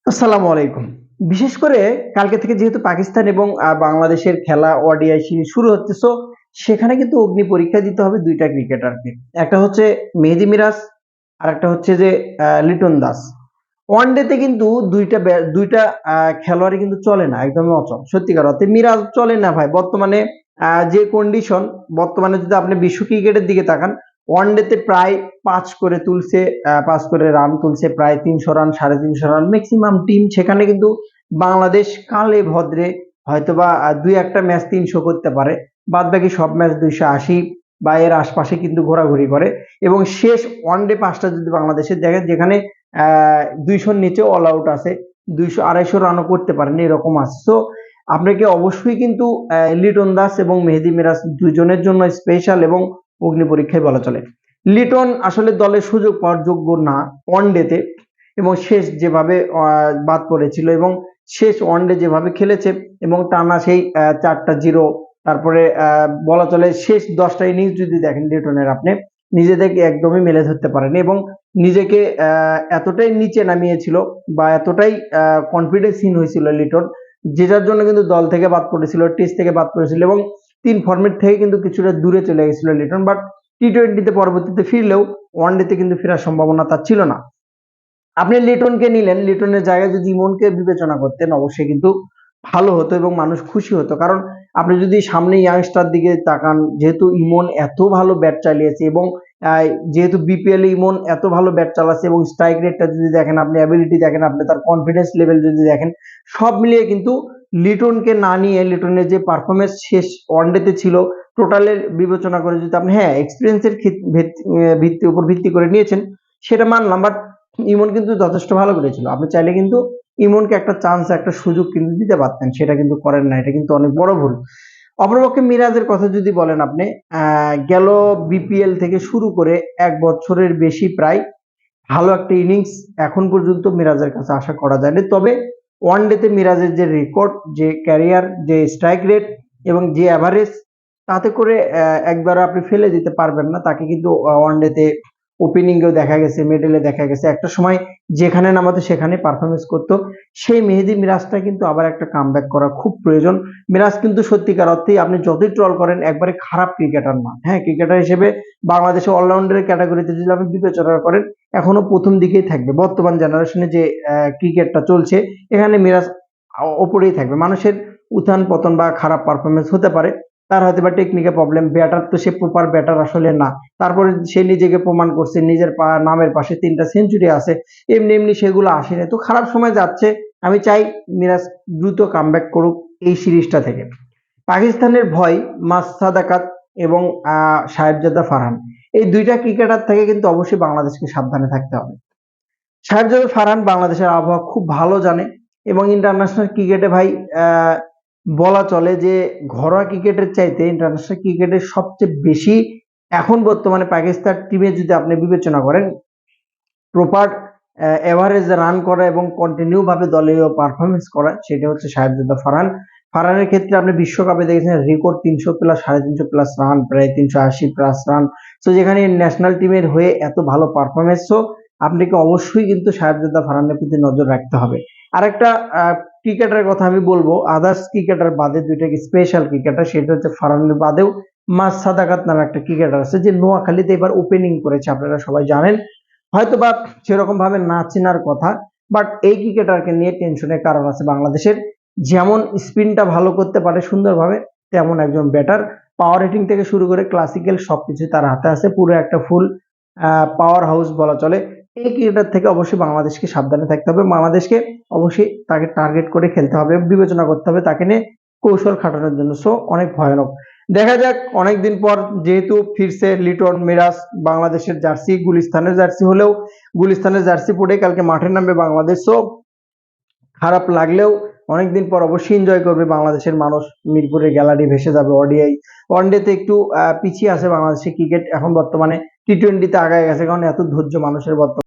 আসসালামু আলাইকুম। বিশেষ করে কালকে থেকে যেহেতু পাকিস্তান এবং বাংলাদেশের খেলা ওডিআই সিরিজ শুরু হচ্ছে, সো সেখানে কিন্তু অগ্নি পরীক্ষা দিতে হবে ২ টা ক্রিকেটারকে। একটা হচ্ছে মেহেদী মিরাজ, আরেকটা হচ্ছে যে লিটন দাস। ওয়ানডেতে কিন্তু ২ টা খেলোয়াড়ই কিন্তু চলে না, একদমই অচল। সত্যিকার অর্থে মিরাজ চলে না ভাই। বর্তমানে যে কন্ডিশন, বর্তমানে যদি আপনি বিশ্ব ক্রিকেটের দিকে তাকান, ওয়ানডেতে প্রায় ৫ করে তুলছে, ৫ করে রান তুলছে, প্রায় ৩০০ রান, ৩৫০ রান মেক্সিমাম টিম। সেখানে কিন্তু বাংলাদেশ কালে ভদ্রে হয়তোবা ২-১ টা ম্যাচ ৩০০ করতে পারে। বাদবাকি সব ম্যাচ ২৮০ বা এর আশপাশে কিন্তু ঘোরাঘুরি করে। এবং শেষ ওয়ানডে ৫ টা যদি বাংলাদেশের দেখেন, যেখানে ২০০ র নিচেও অল আউট আছে, ২০০-২৫০ রানও করতে পারেনি, এরকম আছে। সো আপনাকে অবশ্যই কিন্তু লিটন দাস এবং মেহেদী মিরাজ দুজনের জন্য স্পেশাল এবং অগ্নি পরীক্ষায় বলা চলে। লিটন আসলে দলে সুযোগ পাওয়ার যোগ্য না ওয়ানডেতে, এবং শেষ যেভাবে বাদ পড়েছিল এবং শেষ ওয়ানডে যেভাবে খেলেছে এবং টানা সেই ৪টা 0, তারপরে বলা চলে শেষ ১০টা ইনিংস যদি দেখেন লিটনের, আপনি নিজেদেরকে একদমই মেলে ধরতে পারেনি এবং নিজেকে এতটাই নিচে নামিয়েছিল বা এতটাই কনফিডেন্সহীন হয়েছিল লিটন, যেটার জন্য কিন্তু দল থেকে বাদ পড়েছিল, টেস্ট থেকে বাদ পড়েছিল এবং ৩ ফরম্যাট থেকে কিন্তু কিছুটা দূরে চলে গেছিল লিটন। বাট টি-টোয়েন্টিতে পরবর্তীতে ফিরলেও ওয়ানডেতে কিন্তু ফেরার সম্ভাবনা তার ছিল না। আপনি লিটনকে নিলেন, লিটনের জায়গায় যদি ইমনকে বিবেচনা করতেন অবশ্যই কিন্তু ভালো হতো এবং মানুষ খুশি হতো। কারণ আপনি যদি সামনে ইয়াংস্টার দিকে তাকান, যেহেতু ইমন এত ভালো ব্যাট চালিয়েছে এবং যেহেতু বিপিএল এ ইমন এত ভালো ব্যাট চালাচ্ছে এবং স্ট্রাইক রেটটা যদি দেখেন, আপনি অ্যাবিলিটি দেখেন, আপনি তার কনফিডেন্স লেভেল যদি দেখেন, সব মিলিয়ে কিন্তু লিটনকে না নিয়ে লিটনের যে পারফরমেন্স শেষ ওয়ানডেতে ছিল, টোটালের বিবেচনা করে যদি আপনি এক্সপিরিয়েন্সের ভিত্তির উপর ভিত্তি করে নিয়েছেন, সেটা মানলাম। বাট ইমন কিন্তু যথেষ্ট ভালো করেছিল। আপনি চাইলে কিন্তু ইমনকে একটা চান্স, একটা সুযোগ কিন্তু দিতে পারতেন, সেটা কিন্তু করেন না। এটা কিন্তু অনেক বড় ভুল। অপরপক্ষে মিরাজের কথা যদি বলেন আপনি, গেল বিপিএল থেকে শুরু করে ১ বছরের বেশি প্রায় ভালো একটা ইনিংস এখন পর্যন্ত মিরাজের কাছে আশা করা যায়নি। তবে ওয়ানডেতে মিরাজের যে রেকর্ড, যে ক্যারিয়ার, যে স্ট্রাইক রেট এবং যে এভারেজ, তাতে করে একবারও আপনি ফেলে দিতে পারবেন না। তাকে কিন্তু ওয়ানডেতে ওপেনিংয়েও দেখা গেছে, মিডলে দেখা গেছে। একটা সময় যেখানে নামাতো সেখানে পারফরমেন্স করতো। সেই মেহেদী মিরাজটা কিন্তু আবার একটা কামব্যাক করা খুব প্রয়োজন। মিরাজ কিন্তু সত্যিকার অর্থেই আপনি যতই ট্রল করেন, একবারে খারাপ ক্রিকেটার না। হ্যাঁ, ক্রিকেটার হিসেবে বাংলাদেশে অলরাউন্ডারের ক্যাটাগরিতে যদি আপনি বিবেচনা করেন, এখনো প্রথম দিকেই থাকবে। বর্তমান জেনারেশনে যে ক্রিকেটটা চলছে, এখানে মিরাজ ওপরেই থাকবে। মানুষের উত্থান পতন বা খারাপ পারফরমেন্স হতে পারে, তার হয়তো বা টেকনিকে প্রবলেম, ব্যাটার তো সে প্রপার ব্যাটার আসলে না। তারপরে সে নিজেকে প্রমাণ করছে, নিজের নামের পাশে ৩টা সেঞ্চুরি আছে, এমনি এমনি সেগুলো আসেনি। তো খারাপ সময় যাচ্ছে, আমি চাই মিরাজ দ্রুত কামব্যাক করুক এই সিরিজটা থেকে। পাকিস্তানের ভয় মাস সাদাকাত এবং সাহেবজাদা ফারহান, এই ২ টা ক্রিকেটার থেকে কিন্তু অবশ্যই বাংলাদেশকে সাবধানে থাকতে হবে। সাহেবজাদা ফারহান বাংলাদেশের আবহাওয়া খুব ভালো জানে এবং ইন্টারন্যাশনাল ক্রিকেটে ভাই বলা চলে যে ঘরোয়া ক্রিকেটের চাইতে ইন্টারন্যাশনাল ক্রিকেটের সবচেয়ে বেশি এখন বর্তমানে পাকিস্তান টিমে যদি আপনি বিবেচনা করেন, প্রপার এভারেজ রান করা এবং কন্টিনিউ ভাবে দলীয় পারফরমেন্স করা, সেটা হচ্ছে সাহেবজাদা ফারহান। ফারহানের ক্ষেত্রে আপনি বিশ্বকাপে দেখেছেন রেকর্ড ৩০০ প্লাস, ৩৫০ প্লাস রান, প্রায় ৩৮০ প্লাস রান। তো যেখানে ন্যাশনাল টিমের হয়ে এত ভালো পারফরমেন্স, তো আপনাকে অবশ্যই কিন্তু সাহেবজাদা ফারহানের প্রতি নজর রাখতে হবে। আরেকটা ক্রিকেটারের কথা আমি বলবো, আদার্স ক্রিকেটার বাদে ২ টা স্পেশাল ক্রিকেটার, সেটা হচ্ছে ফারহানের বাদেও মাস সাদাকাত নামে একটা ক্রিকেটার আছে, যে নোয়াখালীতে এবার ওপেনিং করেছে, আপনারা সবাই জানেন। হয়তোবা সেরকম ভাবে না চেনার কথা, বাট এই ক্রিকেটারকে নিয়ে টেনশনের কারণ আছে বাংলাদেশের। যেমন স্পিনটা ভালো করতে পারে সুন্দরভাবে, তেমন একজন ব্যাটার। পাওয়ার হিটিং থেকে শুরু করে ক্লাসিক্যাল সবকিছু তার হাতে আছে, পুরো একটা ফুল পাওয়ার হাউস বলা চলে। এই ক্রিকেটার থেকে অবশ্যই বাংলাদেশকে সাবধানে থাকতে হবে। বাংলাদেশকে অবশ্যই তাকে টার্গেট করে খেলতে হবে, বিবেচনা করতে হবে তাকে নিয়ে কৌশল খাটানোর জন্য। সো অনেক ভয়ানক। দেখা যাক, অনেকদিন পর যেহেতু ফিরছে লিটন, মিরাজ, বাংলাদেশের জার্সি, গুলিস্তানের জার্সি হলেও গুলিস্তানের জার্সি পরে কালকে মাঠে নামবে বাংলাদেশ। সো খারাপ লাগলেও অনেকদিন পর অবশ্যই এনজয় করবে বাংলাদেশের মানুষ। মিরপুরের গ্যালারি ভেসে যাবে। ওডিআই ওয়ানডেতে একটু পিছিয়ে আছে বাংলাদেশের ক্রিকেট এখন বর্তমানে, টি-টোয়েন্টিতে আগায় গেছে, কারণ এত ধৈর্য মানুষের বর্তমানে।